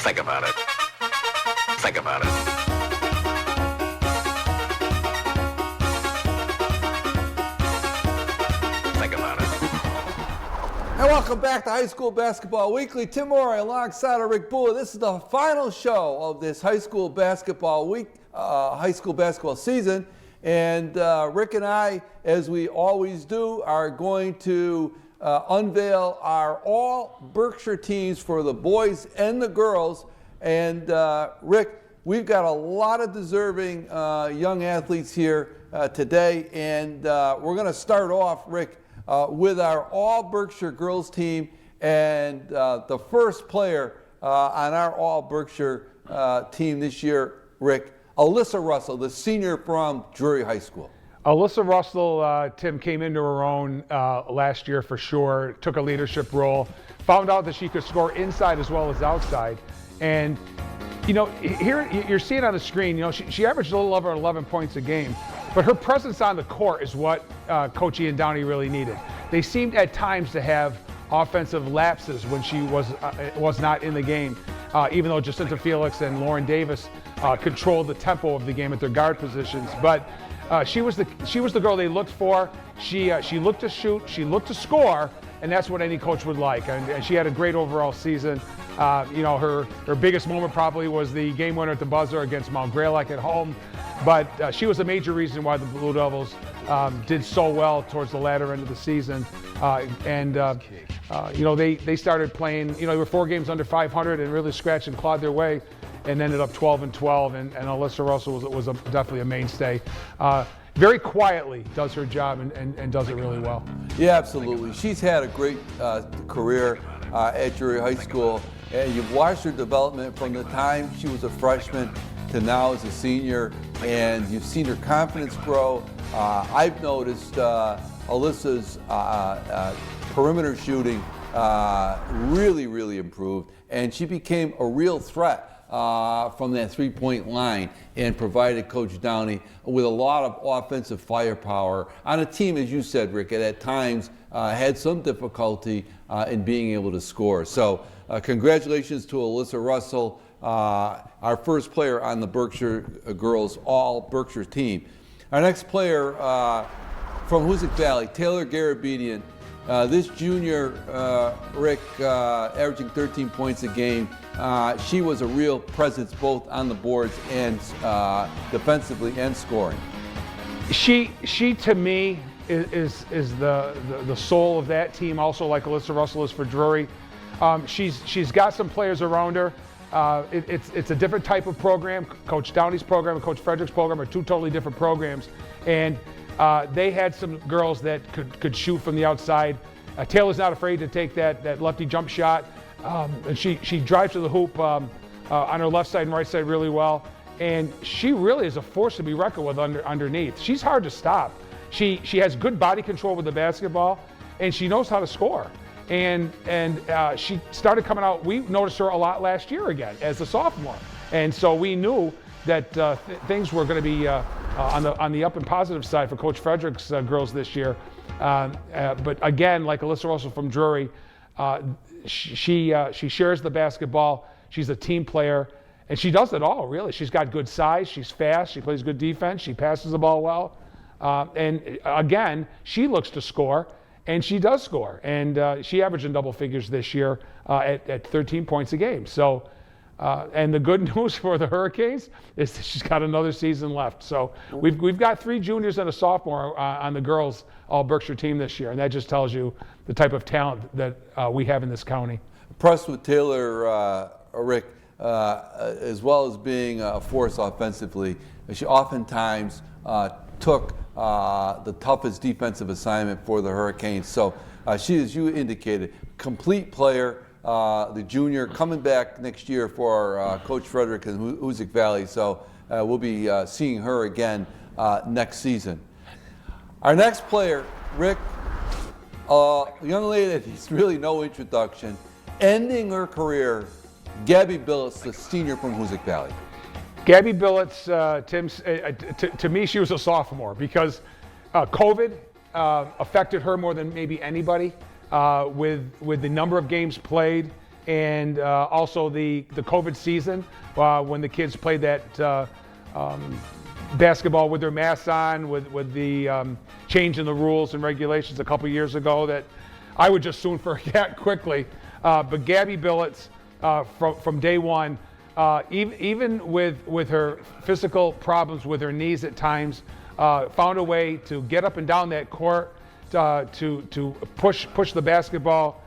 Think about it. Think about it. Think about it. And welcome back to High School Basketball Weekly. Tim Morey alongside of Rick Bula. This is the final show of this high school basketball week, high school basketball season. And Rick and I, as we always do, are going to unveil our all Berkshire teams for the boys and the girls. And Rick, we've got a lot of deserving young athletes here today. And we're going to start off, Rick, with our all Berkshire girls team. And the first player on our all Berkshire team this year, Rick, Alyssa Russell, the senior from Drury High School. Alyssa Russell, Tim, came into her own last year for sure, took a leadership role, found out that she could score inside as well as outside. And, you know, here you're seeing on the screen, you know, she averaged a little over 11 points a game, but her presence on the court is what Coach Ian Downey really needed. They seemed at times to have offensive lapses when she was not in the game, even though Jacinta Felix and Lauren Davis controlled the tempo of the game at their guard positions. But she was the girl they looked for. She looked to shoot, she looked to score, and that's what any coach would like. And she had a great overall season. You know, her biggest moment probably was the game winner at the buzzer against Mount Greylock at home. But she was a major reason why the Blue Devils did so well towards the latter end of the season. You know, they started playing, you know, they were 4 games under 500 and really scratched and clawed their way and ended up 12-12. And Alyssa Russell was definitely a mainstay. Very quietly does her job and does it really well. Yeah, absolutely. She's had a great career at Drury High School, and you've watched her development from the time she was a freshman to now as a senior, and you've seen her confidence grow. I've noticed Alyssa's perimeter shooting really improved, and she became a real threat from that three-point line and provided Coach Downey with a lot of offensive firepower on a team, as you said, Rick, that at times had some difficulty in being able to score. So congratulations to Alyssa Russell, our first player on the Berkshire girls all Berkshire team. Our next player from Hoosick Valley, Taylor Garabedian. This junior, Rick, averaging 13 points a game. She was a real presence both on the boards and defensively and scoring. She to me is the soul of that team, also like Alyssa Russell is for Drury. She's got some players around her. It's a different type of program. Coach Downey's program and Coach Frederick's program are 2 totally different programs. And they had some girls that could shoot from the outside. Taylor's not afraid to take that lefty jump shot. And she drives to the hoop on her left side and right side really well. And she really is a force to be reckoned with underneath. She's hard to stop. She has good body control with the basketball, and she knows how to score. And she started coming out. We noticed her a lot last year again as a sophomore. And so we knew that things were going to be on the up and positive side for Coach Frederick's girls this year. But again, like Alyssa Russell from Drury, she shares the basketball. She's a team player, and she does it all, really. She's got good size. She's fast. She plays good defense. She passes the ball well. And again, she looks to score, and she does score. And she averaged in double figures this year at 13 points a game. So. And the good news for the Hurricanes is that she's got another season left. So we've got 3 juniors and a sophomore on the girls all Berkshire team this year, and that just tells you the type of talent that we have in this county. Impressed with Taylor, Rick, as well as being a force offensively. She oftentimes took the toughest defensive assignment for the Hurricanes. So she, as you indicated, complete player. The junior coming back next year for Coach Frederick in Hoosick Valley, so we'll be seeing her again next season. Our next player, Rick, a young lady that needs really no introduction, ending her career, Gabby Billets, the senior from Hoosick Valley. Gabby Billets, to me, she was a sophomore because COVID affected her more than maybe anybody. With the number of games played and also the COVID season when the kids played that basketball with their masks on, with the change in the rules and regulations a couple years ago that I would just soon forget quickly. But Gabby Billets, from day one, even with her physical problems with her knees at times, found a way to get up and down that court, to push the basketball.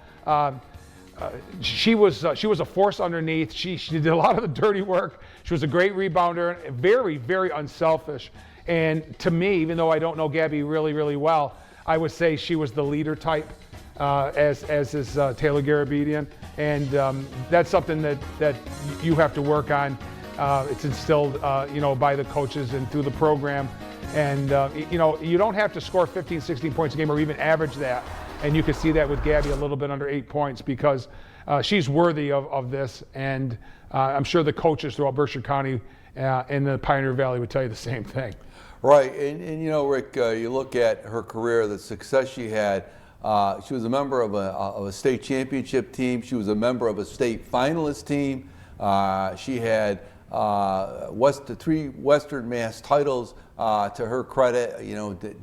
She was a force underneath. She did a lot of the dirty work. She was a great rebounder, very, very unselfish. And to me, even though I don't know Gabby really, really well, I would say she was the leader type, as is Taylor Garabedian. And that's something that you have to work on. It's instilled, by the coaches and through the program. And, you don't have to score 15, 16 points a game or even average that. And you can see that with Gabby a little bit under 8 points because she's worthy of this. And I'm sure the coaches throughout Berkshire County and the Pioneer Valley would tell you the same thing. Right, and Rick, you look at her career, the success she had. She was a member of a state championship team. She was a member of a state finalist team. She had 3 Western Mass titles. To her credit,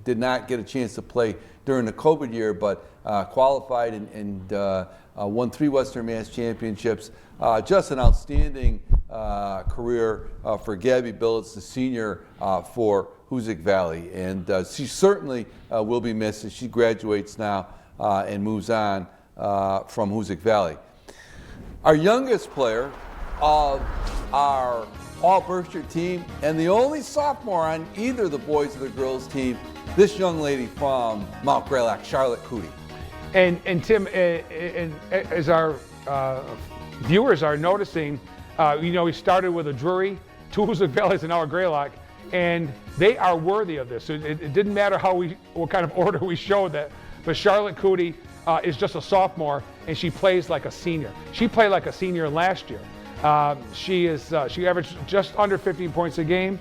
did not get a chance to play during the COVID year, but qualified and won 3 Western Mass championships. Just an outstanding career for Gabby Billets, the senior for Hoosick Valley. And she certainly will be missed as she graduates now and moves on from Hoosick Valley. Our youngest player of our All-Berkshire team, and the only sophomore on either the boys or the girls team, this young lady from Mount Greylock, Charlotte Cootie. And Tim, as our viewers are noticing, we started with a Drury, 2 Hoosick Valleys, and now a Greylock, and they are worthy of this. It didn't matter what kind of order we showed that, but Charlotte Cootie is just a sophomore, and she plays like a senior. She played like a senior last year. She averaged just under 15 points a game.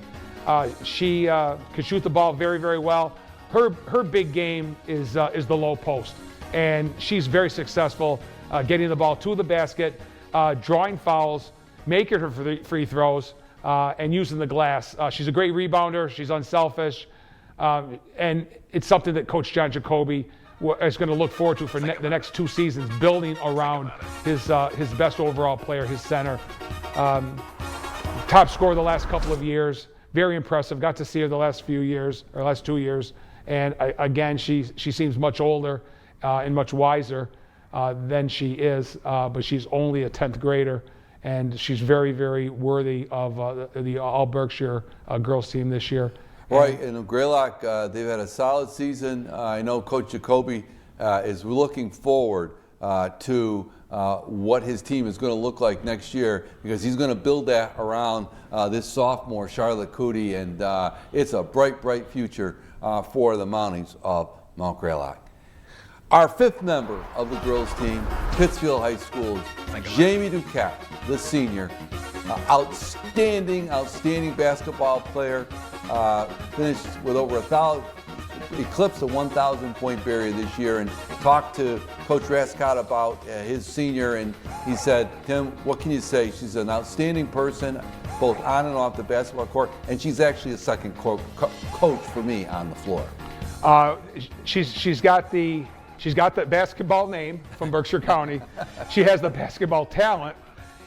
She can shoot the ball very, very well. Her big game is the low post, and she's very successful getting the ball to the basket, drawing fouls, making her free throws, and using the glass. She's a great rebounder. She's unselfish, and it's something that Coach John Jacoby is going to look forward to for the next 2 seasons, building around his best overall player, his center. Top scorer the last couple of years, very impressive. Got to see her the last 2 years, and again, she seems much older and much wiser than she is, but she's only a 10th grader, and she's very, very worthy of the All-Berkshire girls team this year. Right, and Greylock, they've had a solid season. I know Coach Jacoby is looking forward to what his team is going to look like next year because he's going to build that around this sophomore, Charlotte Cootie, and it's a bright, bright future for the Mountings of Mount Greylock. Our 5th member of the girls team, Pittsfield High School's Jamie Duquette, the senior. Outstanding basketball player. Finished with over 1,000, eclipsed a 1,000-point barrier this year, and talked to Coach Rascott about his senior, and he said, Tim, what can you say? She's an outstanding person, both on and off the basketball court, and she's actually a second coach for me on the floor. She's got the basketball name from Berkshire County. She has the basketball talent,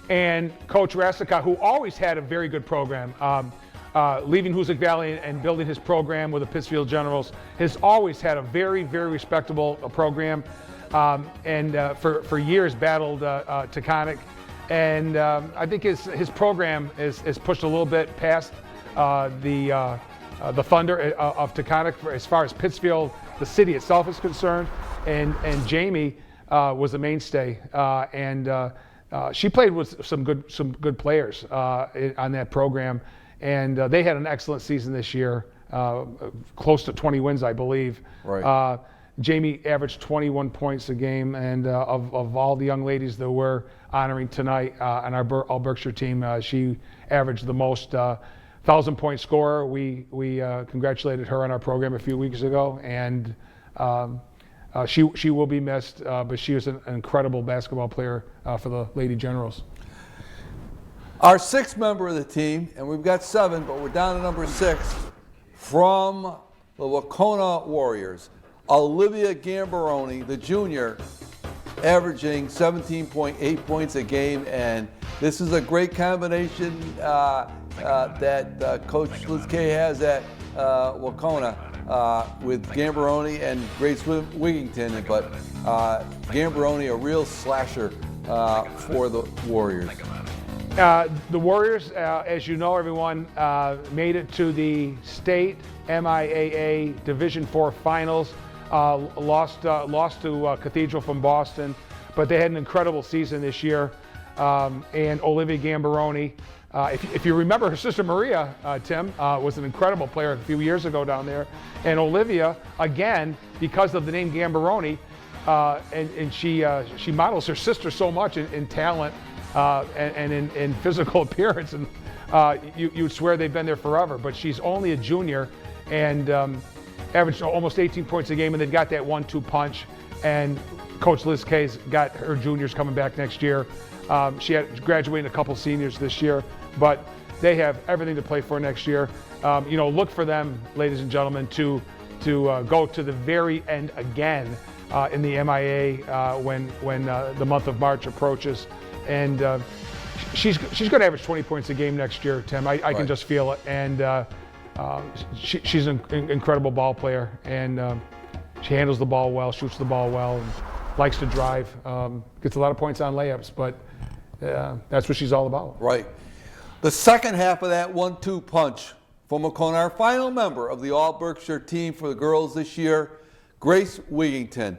and Coach Rascott, who always had a very good program, leaving Hoosick Valley and building his program with the Pittsfield Generals, has always had a very, very respectable program, and for years battled Taconic. And I think his program is pushed a little bit past the Thunder of Taconic as far as Pittsfield, the city itself, is concerned. And Jamie was a mainstay, and she played with some good players on that program. And they had an excellent season this year, close to 20 wins, I believe. Right. Jamie averaged 21 points a game, and of all the young ladies that we're honoring tonight on our All-Berkshire team, she averaged the most 1,000-point scorer. We congratulated her on our program a few weeks ago, and she will be missed, but she was an incredible basketball player for the Lady Generals. Our sixth member of the team, and we've got 7, but we're down to number 6, from the Wahconah Warriors, Olivia Gambaroni, the junior, averaging 17.8 points a game, and this is a great combination that Coach Liz Kay has at Wahconah with Gambaroni and Grace Wigington, but Gambaroni a real slasher for the Warriors. The Warriors, as you know, everyone, made it to the state MIAA Division IV finals. Lost to Cathedral from Boston, but they had an incredible season this year. And Olivia Gambaroni, if you remember, her sister Maria, Tim, was an incredible player a few years ago down there. And Olivia, again, because of the name Gambaroni, and she models her sister so much in talent and in physical appearance, and you'd swear they've been there forever. But she's only a junior, and averaged almost 18 points a game, and they've got that 1-2 punch. And Coach Liz Kay's got her juniors coming back next year. She had graduating a couple seniors this year, but they have everything to play for next year. Look for them, ladies and gentlemen, to go to the very end again in the MIA when the month of March approaches. And she's going to average 20 points a game next year, Tim. I can just feel it. And she's an incredible ball player, and she handles the ball well, shoots the ball well, and likes to drive. Gets a lot of points on layups, but that's what she's all about. Right. The second half of that 1-2 punch from Wahconah, our final member of the All-Berkshire team for the girls this year, Grace Wigington,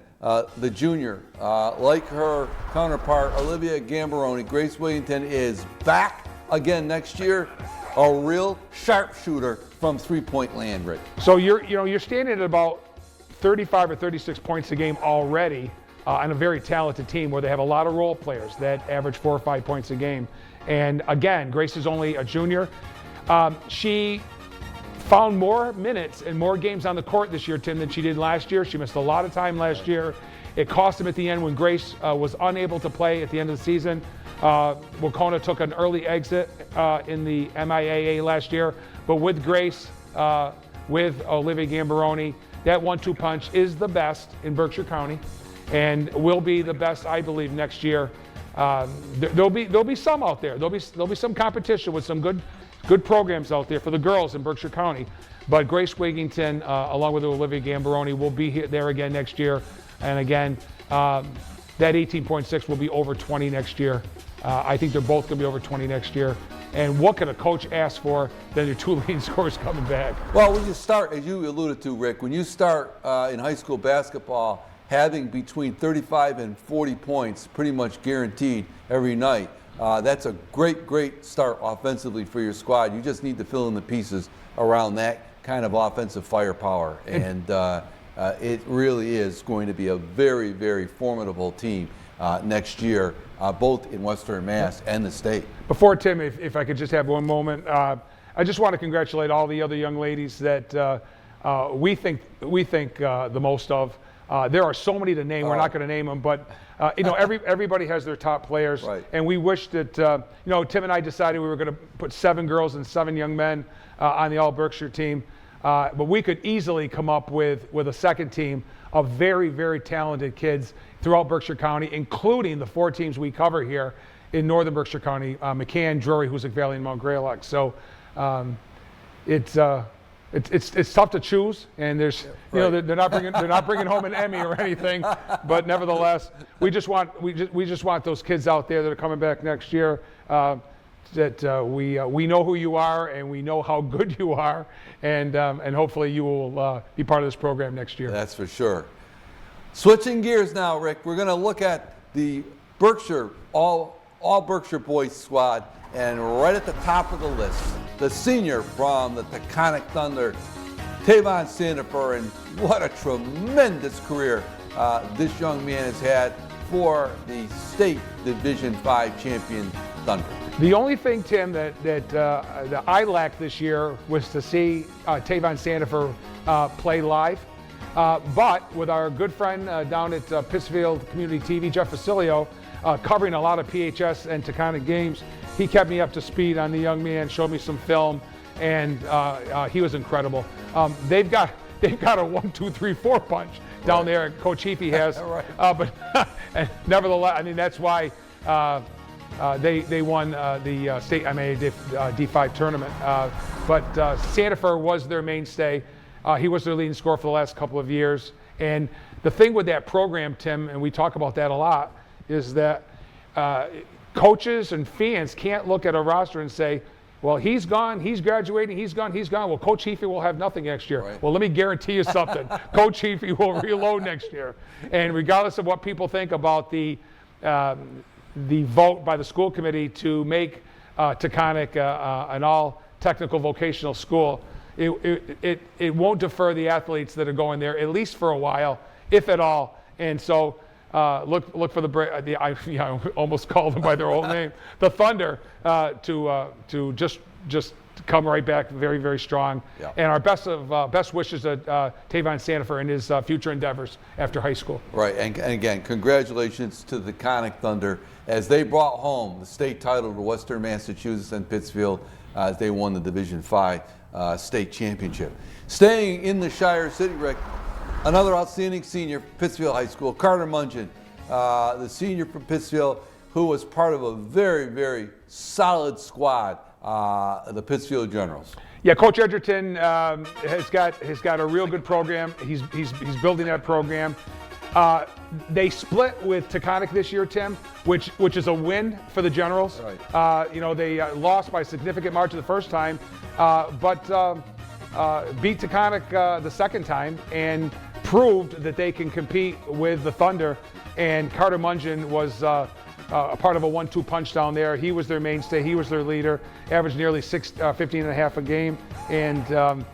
the junior. Like her counterpart, Olivia Gambaroni, Grace Wigington is back again next year. A real sharpshooter from three-point land, Rick. So you're standing at about 35 or 36 points a game already on a very talented team where they have a lot of role players that average 4 or 5 points a game. And again, Grace is only a junior. She found more minutes and more games on the court this year, Tim, than she did last year. She missed a lot of time last year. It cost them at the end when Grace was unable to play at the end of the season. Wahconah took an early exit in the MIAA last year, but with Grace, with Olivia Gambaroni, that 1-2 punch is the best in Berkshire County, and will be the best, I believe, next year. There'll be some out there. There'll be some competition with some good programs out there for the girls in Berkshire County. But Grace Wigington, along with Olivia Gambaroni, will be there again next year. And again, that 18.6 will be over 20 next year. I think they're both going to be over 20 next year. And what can a coach ask for than your two leading scorers coming back? Well, when you start, as you alluded to, Rick, when you start in high school basketball, having between 35 and 40 points pretty much guaranteed every night, that's a great start offensively for your squad. You just need to fill in the pieces around that kind of offensive firepower. And it really is going to be a very formidable team next year, both in Western Mass and the state. Before Tim, if I could just have one moment, I just want to congratulate all the other young ladies that we think the most of. There are so many to name. We're not going to name them, but everybody has their top players, right. And we wish that Tim and I decided we were going to put 7 girls and 7 young men on the All Berkshire team, but we could easily come up with a second team of very talented kids throughout Berkshire County, including the 4 teams we cover here in northern Berkshire County: McCann, Drury, Hoosick Valley, and Mount Greylock. So it's tough to choose, and there's they're not bringing home an Emmy or anything, but nevertheless, we just want those kids out there that are coming back next year. We know who you are, and we know how good you are, and hopefully you will be part of this program next year. That's for sure. Switching gears now, Rick, we're going to look at the Berkshire all Berkshire boys squad, and right at the top of the list, the senior from the Taconic Thunder, Tavon Sandifer, and what a tremendous career this young man has had for the state Division V champion Thunder. The only thing, Tim, that I lacked this year was to see Tavon Sandifer play live. But with our good friend down at Pittsfield Community TV, Jeff Facilio, covering a lot of PHS and Taconic games, he kept me up to speed on the young man, showed me some film, and he was incredible. They've got a 1, 2, 3, 4 punch down there. Coach Heaphy has, Right. but and nevertheless, I mean that's why they won the state MMA D5 tournament. But Sandifer was their mainstay. He was their leading scorer for the last couple of years. And the thing with that program, Tim, and we talk about that a lot, is that coaches and fans can't look at a roster and say, well, he's gone, he's graduating, he's gone. Well, Coach Heaphy will have nothing next year. Right. Well, let me guarantee you something. Coach Heaphy will reload next year. And regardless of what people think about the vote by the school committee to make Taconic an all-technical vocational school, it won't defer the athletes that are going there, at least for a while, if at all. And so look for I almost called them by their old name, the Thunder, to just come right back very, very strong. Yeah. And our best wishes to Tavon Sandifer in his future endeavors after high school. Right, and again, congratulations to the Taconic Thunder as they brought home the state title to Western Massachusetts and Pittsfield as they won the Division V state championship. Staying in the Shire City, Rick, another outstanding senior, Pittsfield High School, Carter Mungin, the senior from Pittsfield, who was part of a very, very solid squad, the Pittsfield Generals. Yeah, Coach Edgerton has got a real good program. He's building that program. They split with Taconic this year, Tim, which is a win for the Generals. Right. They lost by a significant margin the first time, but beat Taconic the second time and proved that they can compete with the Thunder. And Carter Mungin was a part of a 1-2 punch down there. He was their mainstay. He was their leader. Averaged nearly 15 and a half a game. And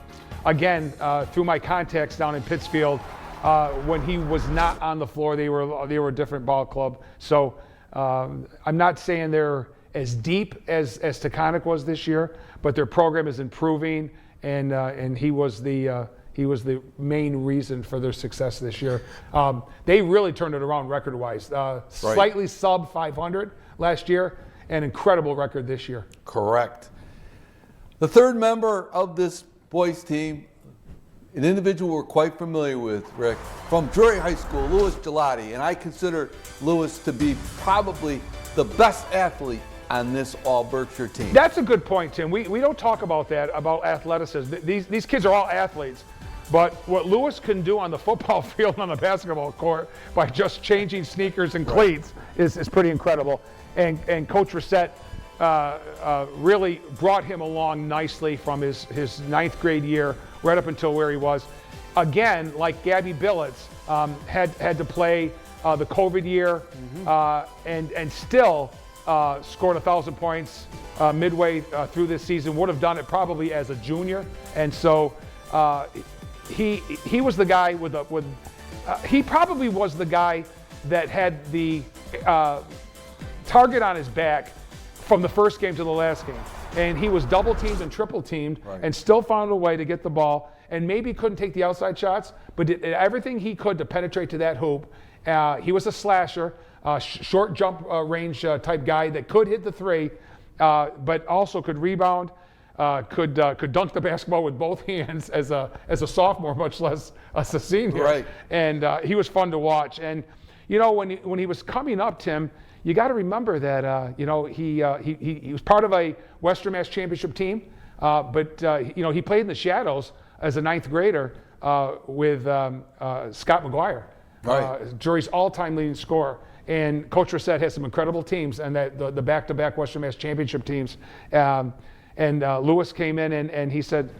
again, through my contacts down in Pittsfield, when he was not on the floor, they were a different ball club. So I'm not saying they're as deep as Taconic was this year, but their program is improving, and he was the main reason for their success this year. They really turned it around record-wise. Slightly sub 500 last year, an incredible record this year. Correct. The third member of this boys team, an individual we're quite familiar with, Rick, from Drury High School, Louis Gelati, and I consider Louis to be probably the best athlete on this All-Berkshire team. That's a good point, Tim. We don't talk about that, about athleticism. These kids are all athletes. But what Louis can do on the football field and on the basketball court by just changing sneakers and cleats is pretty incredible. And Coach Reset really brought him along nicely from his ninth grade year right up until where he was. Again, like Gabby Billets, had to play the COVID year and still scored 1,000 points midway through this season. Would have done it probably as a junior. And so he was the guy he probably was the guy that had the target on his back from the first game to the last game. And he was double teamed and triple teamed and still found a way to get the ball, and maybe couldn't take the outside shots, but did everything he could to penetrate to that hoop. He was a slasher, short jump range type guy that could hit the three, but also could rebound. Could dunk the basketball with both hands as a sophomore, much less as a senior. Right. And he was fun to watch. And you know, when he was coming up, Tim, you got to remember that he was part of a Western Mass Championship team, but he played in the shadows as a ninth grader with Scott McGuire, Drury's all-time leading scorer. And Coach Reset has some incredible teams, and the back-to-back Western Mass Championship teams. And Louis came in and he said,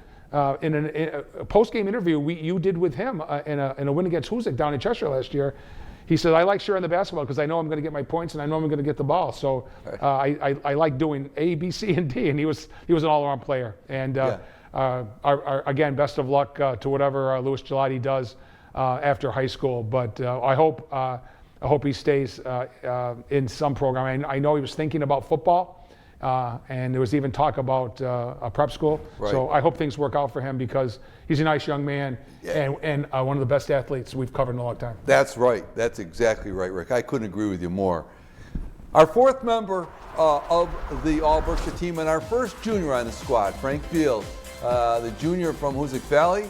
in a post-game interview you did with him in a win against Hoosick down in Cheshire last year, he said, I like sharing the basketball because I know I'm going to get my points and I know I'm going to get the ball. So I like doing A, B, C, and D. And he was an all-around player. And again, best of luck to whatever Louis Gelati does after high school. But I hope he stays in some program. I know he was thinking about football. And there was even talk about a prep school. Right. So I hope things work out for him because he's a nice young man and one of the best athletes we've covered in a long time. That's right. That's exactly right, Rick. I couldn't agree with you more. Our fourth member of the All Berkshire team and our first junior on the squad, Frank Field, the junior from Hoosick Valley,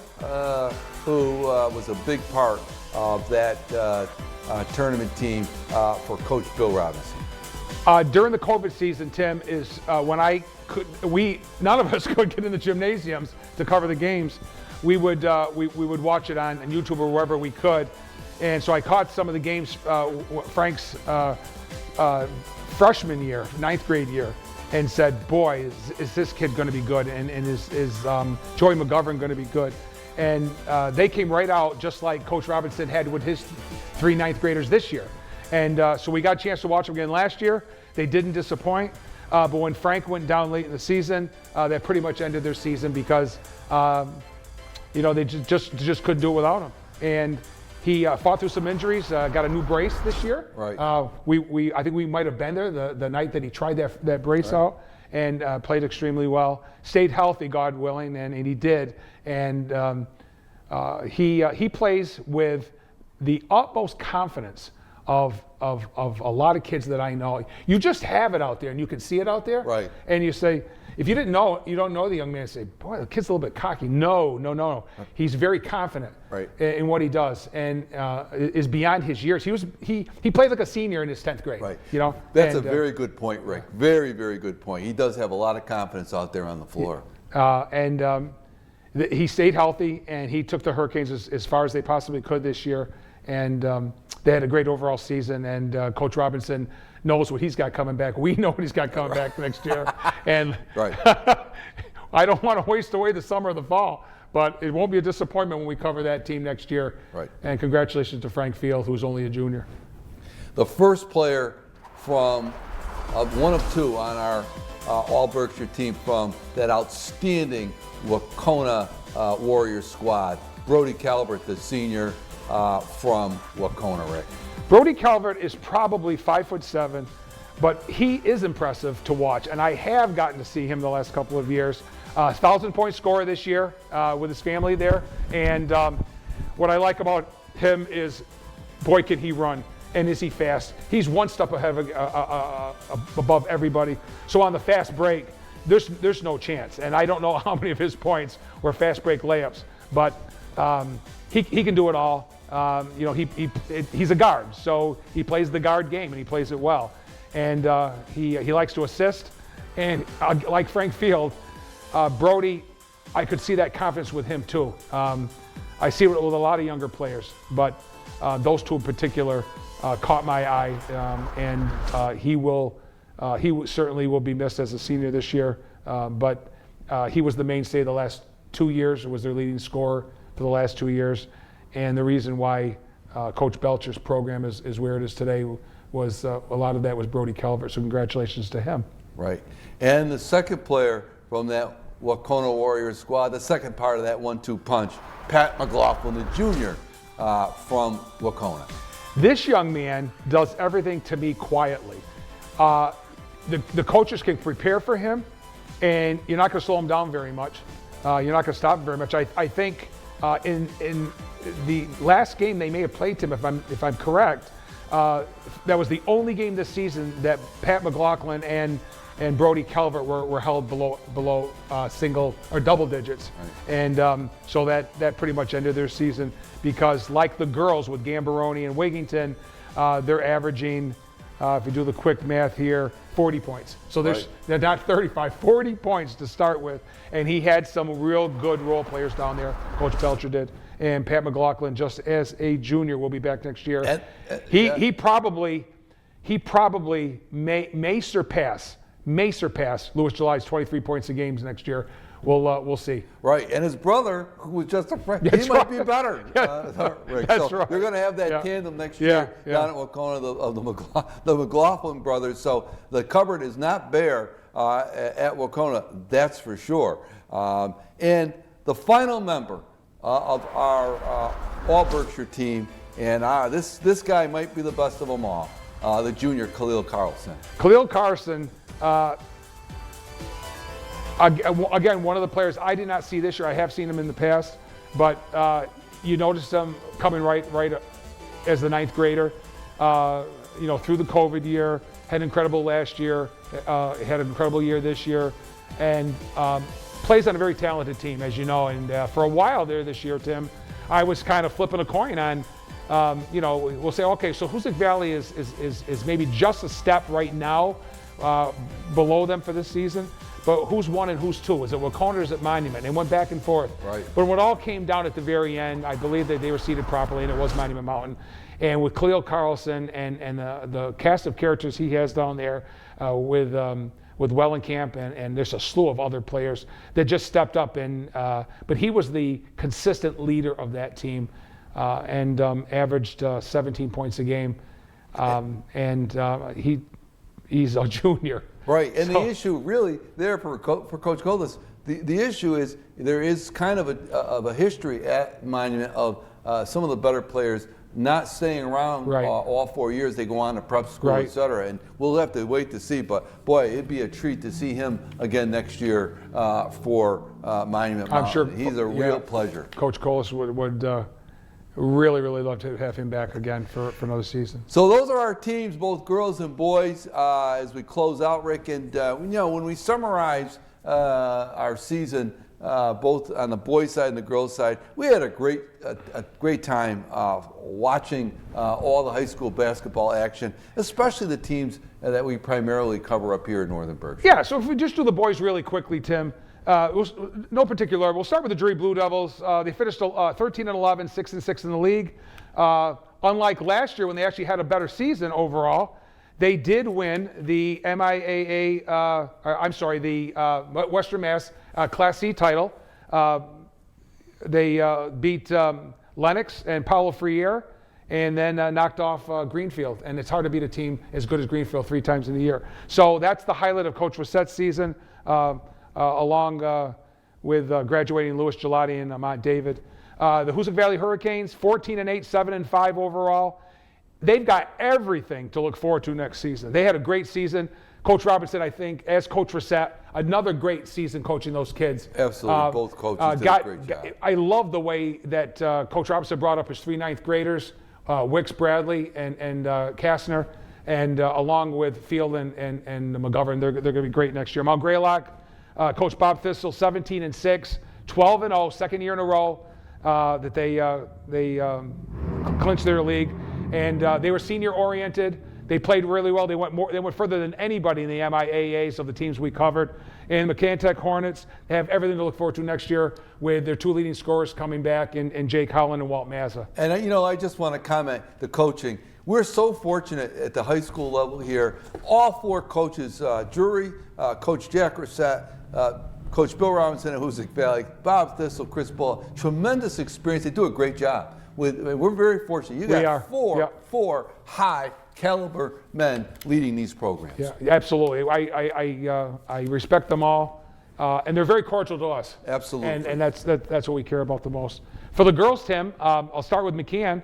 who was a big part of that tournament team for Coach Bill Robinson. During the COVID season, Tim, is when none of us could get in the gymnasiums to cover the games. We would watch it on YouTube or wherever we could, and so I caught some of the games Frank's freshman year, 9th grade year, and said, "Boy, is this kid going to be good? And is Joey McGovern going to be good?" And they came right out just like Coach Robinson had with his 3 9th graders this year. And so we got a chance to watch them again last year. They didn't disappoint. But when Frank went down late in the season, that pretty much ended their season because they just couldn't do it without him. And he fought through some injuries, got a new brace this year. Right. I think we might have been there the night that he tried that brace out and played extremely well. Stayed healthy, God willing, and he did. And he plays with the utmost confidence of a lot of kids that I know. You just have it out there, and you can see it out there. Right. And you say, if you don't know the young man, say, boy, the kid's a little bit cocky. No. He's very confident in what he does, and is beyond his years. He played like a senior in his 10th grade. Right. That's a very good point, Rick. Very, very good point. He does have a lot of confidence out there on the floor. He stayed healthy, and he took the Hurricanes as far as they possibly could this year. And they had a great overall season, and Coach Robinson knows what he's got coming back. We know what he's got coming back next year. And I don't want to waste away the summer or the fall, but it won't be a disappointment when we cover that team next year. Right. And congratulations to Frank Field, who's only a junior. The first player from one of 2 on our All Berkshire team from that outstanding Wahconah Warriors squad, Brody Calvert, the senior from Wahconah, Rick. Brody Calvert is probably 5'7", but he is impressive to watch, and I have gotten to see him the last couple of years. 1,000-point scorer this year with his family there, and what I like about him is, boy, can he run, and is he fast. He's one step ahead above everybody. So on the fast break, there's no chance, and I don't know how many of his points were fast break layups, but he can do it all. He's a guard, so he plays the guard game, and he plays it well. And he likes to assist. And like Frank Field, Brody, I could see that confidence with him too. I see it with a lot of younger players, but those 2 in particular caught my eye, and he certainly will be missed as a senior this year. But he was the mainstay the last 2 years. Was their leading scorer for the last 2 years. And the reason why Coach Belcher's program is where it is today was a lot of that was Brody Calvert. So congratulations to him. Right. And the second player from that Wahconah Warriors squad, the second part of that 1-2 punch, Pat McLaughlin, the junior from Wahconah. This young man does everything to me quietly. The coaches can prepare for him, and you're not going to slow him down very much. You're not going to stop him very much. I think in the last game they may have played him, if I'm correct, that was the only game this season that Pat McLaughlin and Brody Calvert were held below single or double digits. Right. And so that pretty much ended their season because, like the girls with Gambaroni and Wigington, they're averaging, if you do the quick math here, 40 points. So they're not 35, 40 points to start with. And he had some real good role players down there, Coach Belcher did. And Pat McLaughlin, just as a junior, will be back next year. He probably may surpass Louis July's 23 points a game next year. We'll see. Right, and his brother, who was just a friend, he might be better. Rick. That's right. You're going to have that tandem next year down at Wahconah of the McLaughlin brothers. So the cupboard is not bare at Wahconah, that's for sure. And the final member of our All Berkshire team, and this guy might be the best of them all, the junior Khalil Carlson. Khalil Carlson, Again, one of the players I did not see this year. I have seen him in the past, but you noticed him coming right as the ninth grader. Through the COVID year, had incredible last year, had an incredible year this year, and plays on a very talented team, as you know. And for a while there this year, Tim, I was kind of flipping a coin on. We'll say, okay, so Hoosick Valley is maybe just a step right now below them for this season. But who's one and who's two? Is it Wacona or is it Monument? They went back and forth. Right. But when it all came down at the very end, I believe that they were seated properly, and it was Monument Mountain. And with Cleo Carlson and the cast of characters he has down there with Wellenkamp, and there's a slew of other players that just stepped up. But he was the consistent leader of that team and averaged 17 points a game. He's a junior. Right, and the issue really there for Coach Goldlist, the issue is there is kind of a history at Monument of some of the better players not staying around all 4 years. They go on to prep school, et cetera, and we'll have to wait to see. But boy, it'd be a treat to see him again next year for Monument Mountain. I'm sure he's a real pleasure. Coach Goldlist would really love to have him back again for another season. So those are our teams, both girls and boys, as we close out, Rick. And when we summarize our season, both on the boys' side and the girls' side, we had a great time watching all the high school basketball action, especially the teams that we primarily cover up here in Northern Berkshire. Yeah. So if we just do the boys really quickly, Tim. No particular. We'll start with the Drury Blue Devils. They finished 13-11, 6-6 in the league. Unlike last year when they actually had a better season overall, they did win the the Western Mass Class C title. They beat Lennox and Paulo Freire, and then knocked off Greenfield. And it's hard to beat a team as good as Greenfield 3 times in the year. So that's the highlight of Coach Rissette's season. Along with graduating Louis Gelati and Mont David. The Hoosick Valley Hurricanes, 14-8, 7-5 overall. They've got everything to look forward to next season. They had a great season. Coach Robertson, I think, as Coach Risette, another great season coaching those kids. Absolutely, both coaches did a great job. I love the way that Coach Robertson brought up his 3 ninth graders, Wicks, Bradley, and Kastner, and along with Field and McGovern. They're going to be great next year. Mount Greylock, Coach Bob Thistle, 17-6, 12-0, second year in a row that they clinched their league, and they were senior oriented. They played really well. They went further than anybody in the MIAAs of the teams we covered. And McCann-Tech Hornets, they have everything to look forward to next year with their 2 leading scorers coming back in Jake Holland and Walt Mazza. And I just want to comment the coaching. We're so fortunate at the high school level here. All 4 coaches, Drury, Coach Jack Risette, Coach Bill Robinson at Hoosick Valley, Bob Thistle, Chris Ball, tremendous experience. They do a great job. We're very fortunate. You got four high caliber men leading these programs. Yeah, absolutely. I respect them all, and they're very cordial to us. Absolutely. And that's what we care about the most. For the girls, Tim, I'll start with McCann.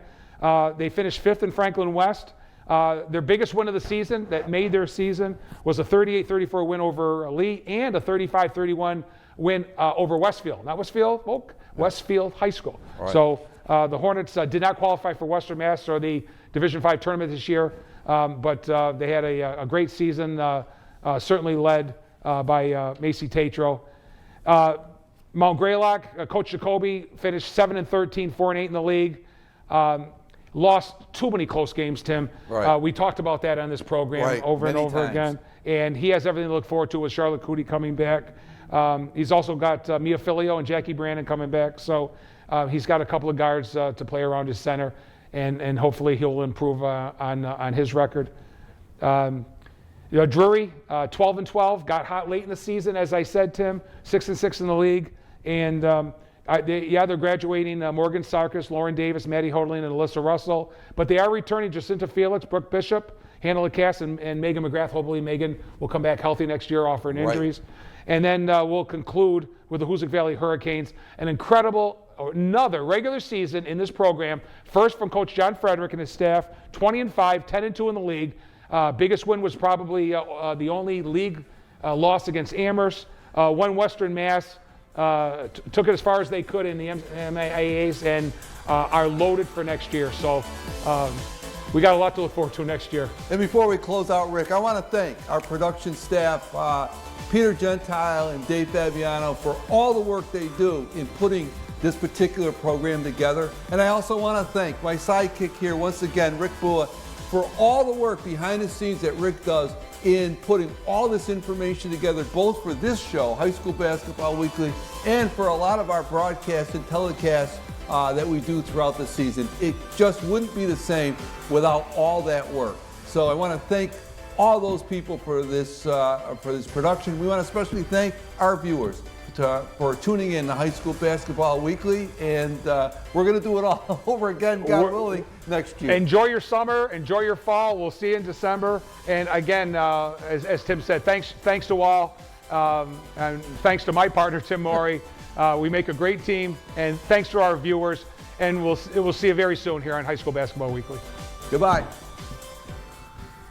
They finished 5th in Franklin West. Their biggest win of the season that made their season was a 38-34 win over Lee and a 35-31 win over Westfield. Not Westfield, Oak, Westfield High School. Right. So the Hornets did not qualify for Western Mass or the Division V tournament this year, but they had a great season, certainly led by Macy Tatro. Mount Greylock, Coach Jacoby finished 7-13, 4-8 in the league. Lost too many close games, Tim. Right. We talked about that on this program over and over again. And he has everything to look forward to with Charlotte Cootie coming back. He's also got Mia Filio and Jackie Brandon coming back. So he's got a couple of guards to play around his center. And hopefully he'll improve on his record. Drury, 12-12, got hot late in the season, as I said, Tim. 6-6 in the league. And they're graduating Morgan Sarkis, Lauren Davis, Maddie Hodling, and Alyssa Russell. But they are returning Jacinta Felix, Brooke Bishop, Hannah Lacasse, and Megan McGrath. Hopefully Megan will come back healthy next year, offering injuries. And then we'll conclude with the Hoosick Valley Hurricanes. Another regular season in this program. First from Coach John Frederick and his staff, 20-5, 10-2 in the league. Biggest win was probably the only league loss against Amherst. won Western Mass, took it as far as they could in the MIAAs, and are loaded for next year. So we got a lot to look forward to next year. And before we close out, Rick, I want to thank our production staff, Peter Gentile and Dave Fabiano, for all the work they do in putting this particular program together. And I also want to thank my sidekick here, once again, Rick Bua, for all the work behind the scenes that Rick does in putting all this information together, both for this show, High School Basketball Weekly, and for a lot of our broadcasts and telecasts that we do throughout the season. It just wouldn't be the same without all that work. So I want to thank all those people for this production. We want to especially thank our viewers for tuning in to High School Basketball Weekly, and we're going to do it all over again, God willing, next year. Enjoy your summer, enjoy your fall. We'll see you in December. And again, as Tim said, thanks to all, and thanks to my partner, Tim Morey. We make a great team, and thanks to our viewers, and we'll see you very soon here on High School Basketball Weekly. Goodbye.